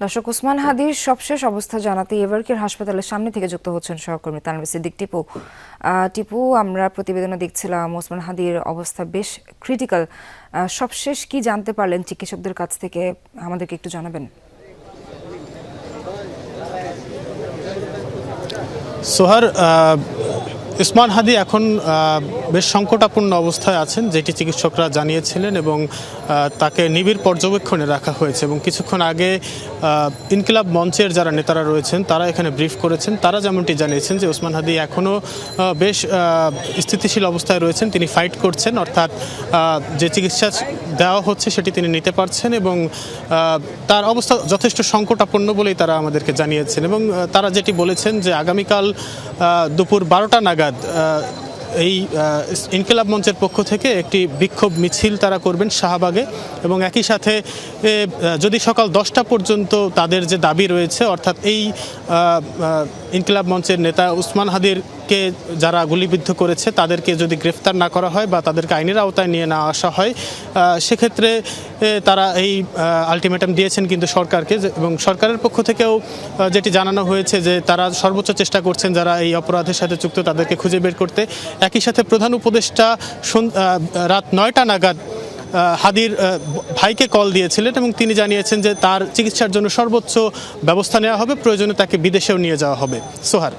দর্শক, ওসমান হাদির সবশেষ অবস্থা জানাতে এভারকেয়ার হাসপাতালের সামনে থেকে যুক্ত হচ্ছেন সহকর্মী তানভীর সিদ্দিক টিপু। টিপু, আমরা প্রতিবেদনে দেখছিলাম ওসমান হাদির অবস্থা বেশ ক্রিটিক্যাল। সবশেষ কি জানতে পারলেন চিকিৎসকদের কাছ থেকে, আমাদেরকে একটু জানাবেন। সোহার, ওসমান হাদি এখন বেশ সংকটাপন্ন অবস্থায় আছেন, যেটি চিকিৎসকরা জানিয়েছিলেন, এবং তাকে নিবিড় পর্যবেক্ষণে রাখা হয়েছে। এবং কিছুক্ষণ আগে ইনকিলাব মঞ্চের যারা নেতারা রয়েছেন তারা এখানে ব্রিফ করেছেন। তারা যেমনটি জানিয়েছেন যে ওসমান হাদি এখনও বেশ স্থিতিশীল অবস্থায় রয়েছেন, তিনি ফাইট করছেন, অর্থাৎ যে চিকিৎসা দেওয়া হচ্ছে সেটি তিনি নিতে পারছেন, এবং তার অবস্থা যথেষ্ট সংকটাপন্ন বলেই তারা আমাদেরকে জানিয়েছেন। এবং তারা যেটি বলেছেন যে আগামীকাল দুপুর 12টা নাগাদ এই ইনকিলাব মঞ্চের পক্ষ থেকে একটি বিক্ষোভ মিছিল তারা করবেন শাহবাগে, এবং একই সাথে যদি সকাল 10টা পর্যন্ত তাদের যে দাবি রয়েছে, অর্থাৎ এই ইনকিলাব মঞ্চের নেতা ওসমান হাদিরকে যারা গুলিবিদ্ধ করেছে তাদেরকে যদি গ্রেফতার না করা হয় বা তাদেরকে আইনের আওতায় নিয়ে না আসা হয়, সেক্ষেত্রে তারা এই আলটিমেটাম দিয়েছেন কিন্তু সরকারকে। এবং সরকারের পক্ষ থেকেও যেটি জানানো হয়েছে যে তারা সর্বোচ্চ চেষ্টা করছেন যারা এই অপরাধের সাথে যুক্ত তাদেরকে খুঁজে বের করতে। একই সাথে প্রধান উপদেষ্টা রাত 9টা নাগাদ হাদির ভাইকে কল দিয়েছিলেন, এবং তিনি জানিয়েছেন যে তার চিকিৎসার জন্য সর্বোচ্চ ব্যবস্থা নেওয়া হবে, প্রয়োজনে তাকে বিদেশেও নিয়ে যাওয়া হবে। সোহার।